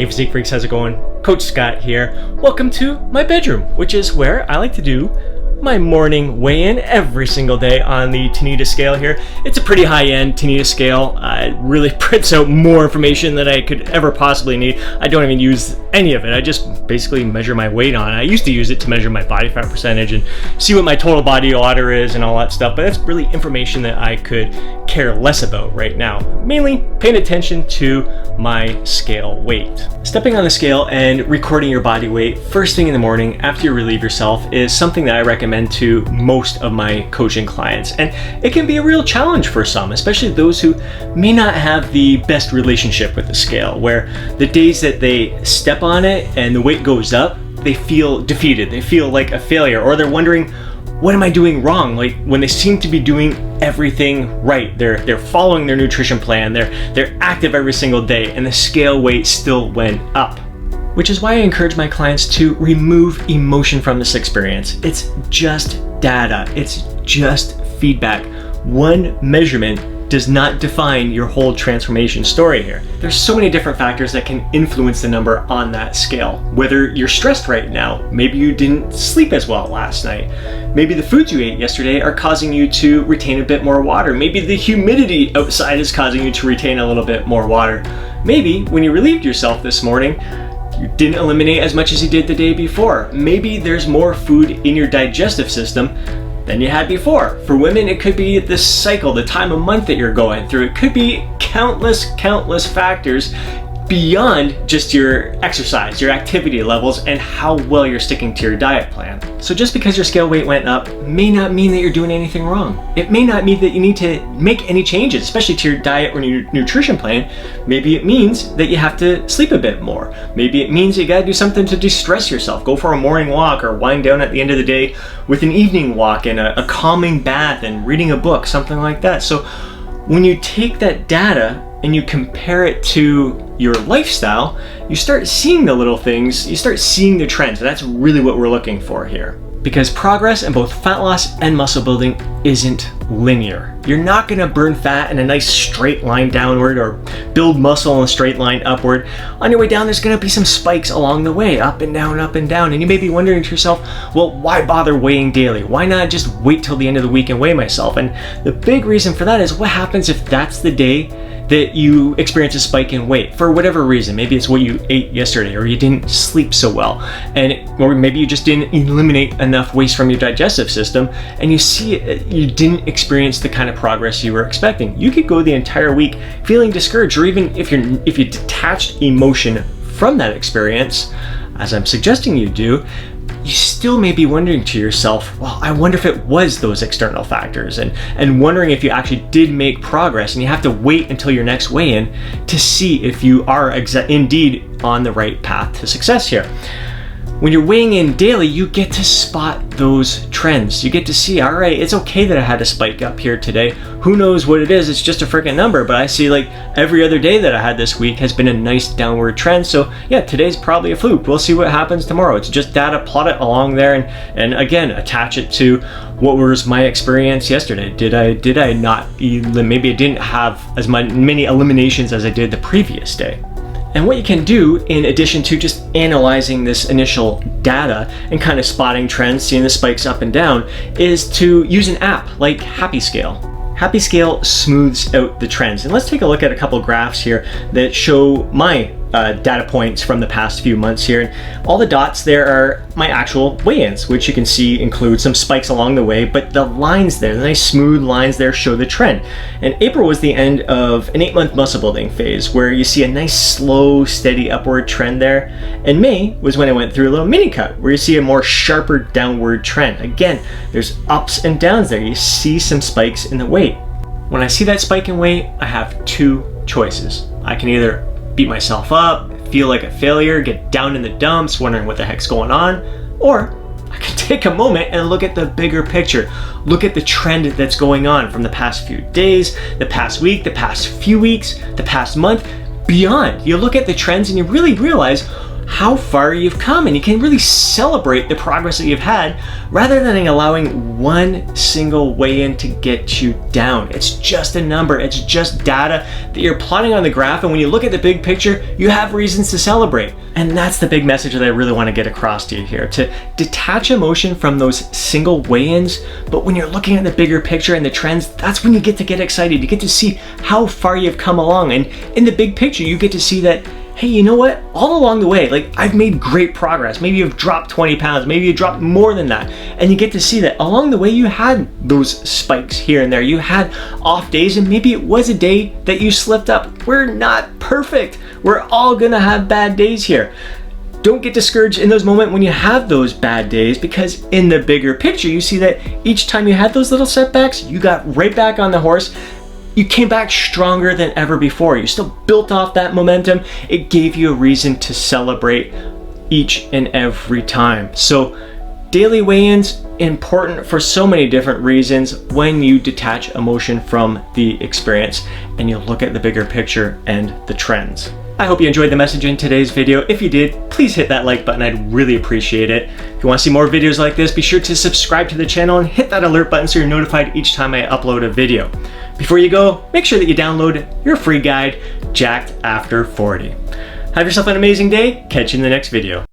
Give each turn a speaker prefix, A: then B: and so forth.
A: Hey Physique Freaks, how's it going? Coach Scott here. Welcome to my bedroom, which is where I like to do my morning weigh-in every single day on the Tanita scale here. It's a pretty high-end Tanita scale. It really prints out more information than I could ever possibly need. I don't even use any of it. I just basically measure my weight on it. I used to use it to measure my body fat percentage and see what my total body odor is and all that stuff, but that's really information that I could care less about right now. Mainly paying attention to my scale weight. Stepping on the scale and recording your body weight first thing in the morning after you relieve yourself is something that I recommend to most of my coaching clients, and it can be a real challenge for some, especially those who may not have the best relationship with the scale, where the days that they step on it and the weight goes up, they feel defeated, they feel like a failure, or they're wondering, what am I doing wrong? Like when they seem to be doing everything right, they're following their nutrition plan, they're active every single day, and the scale weight still went up. Which is why I encourage my clients to remove emotion from this experience. It's just data, it's just feedback. One measurement does not define your whole transformation story here. There's so many different factors that can influence the number on that scale. Whether you're stressed right now, maybe you didn't sleep as well last night, maybe the foods you ate yesterday are causing you to retain a bit more water, maybe the humidity outside is causing you to retain a little bit more water, maybe when you relieved yourself this morning, you didn't eliminate as much as you did the day before. Maybe there's more food in your digestive system than you had before. For women, it could be the cycle, the time of month that you're going through. It could be countless factors beyond just your exercise, your activity levels, and how well you're sticking to your diet plan. So just because your scale weight went up may not mean that you're doing anything wrong. It may not mean that you need to make any changes, especially to your diet or your nutrition plan. Maybe it means that you have to sleep a bit more. Maybe it means you gotta do something to de-stress yourself. Go for a morning walk or wind down at the end of the day with an evening walk and a calming bath and reading a book, something like that. So when you take that data and you compare it to your lifestyle, you start seeing the little things, you start seeing the trends, and that's really what we're looking for here. Because progress in both fat loss and muscle building isn't linear. You're not gonna burn fat in a nice straight line downward or build muscle in a straight line upward. On your way down, there's gonna be some spikes along the way, up and down, and you may be wondering to yourself, well, why bother weighing daily? Why not just wait till the end of the week and weigh myself? And the big reason for that is what happens if that's the day that you experience a spike in weight for whatever reason. Maybe it's what you ate yesterday, or you didn't sleep so well, or maybe you just didn't eliminate enough waste from your digestive system, and you see you didn't experience the kind of progress you were expecting. You could go the entire week feeling discouraged, or even if you detached emotion from that experience, as I'm suggesting you do, you still may be wondering to yourself, well, I wonder if it was those external factors, and wondering if you actually did make progress, and you have to wait until your next weigh-in to see if you are indeed on the right path to success here. When you're weighing in daily, you get to spot those trends. You get to see, all right, it's okay that I had a spike up here today. Who knows what it is? It's just a freaking number, but I see like every other day that I had this week has been a nice downward trend. So yeah, today's probably a fluke. We'll see what happens tomorrow. It's just data, plot it along there, and again, attach it to what was my experience yesterday. Did I not, maybe I didn't have as many eliminations as I did the previous day. And what you can do, in addition to just analyzing this initial data and kind of spotting trends, seeing the spikes up and down, is to use an app like HappyScale. HappyScale smooths out the trends. And let's take a look at a couple graphs here that show my data points from the past few months here. And all the dots there are my actual weigh-ins, which you can see include some spikes along the way, but the lines there, the nice smooth lines there, show the trend. And April was the end of an 8-month muscle building phase where you see a nice slow, steady upward trend there. And May was when I went through a little mini cut where you see a more sharper downward trend. Again, there's ups and downs there. You see some spikes in the weight. When I see that spike in weight, I have two choices. I can either beat myself up, feel like a failure, get down in the dumps, wondering what the heck's going on, or I can take a moment and look at the bigger picture, look at the trend that's going on from the past few days, the past week, the past few weeks, the past month, beyond. You look at the trends and you really realize how far you've come, and you can really celebrate the progress that you've had rather than allowing one single weigh-in to get you down. It's just a number, it's just data that you're plotting on the graph, and when you look at the big picture, you have reasons to celebrate. And that's the big message that I really want to get across to you here, to detach emotion from those single weigh-ins, but when you're looking at the bigger picture and the trends, that's when you get excited. You get to see how far you've come along, and in the big picture, you get to see that, hey, you know what? All along the way, like, I've made great progress. Maybe you've dropped 20 pounds, maybe you dropped more than that. And you get to see that along the way, you had those spikes here and there. You had off days, and maybe it was a day that you slipped up. We're not perfect. We're all gonna have bad days here. Don't get discouraged in those moments when you have those bad days, because in the bigger picture, you see that each time you had those little setbacks, you got right back on the horse. You came back stronger than ever before. You still built off that momentum. It gave you a reason to celebrate each and every time. So daily weigh-ins, important for so many different reasons when you detach emotion from the experience and you look at the bigger picture and the trends. I hope you enjoyed the message in today's video. If you did, please hit that like button. I'd really appreciate it. If you want to see more videos like this, be sure to subscribe to the channel and hit that alert button so you're notified each time I upload a video. Before you go, make sure that you download your free guide, Jacked After 40. Have yourself an amazing day. Catch you in the next video.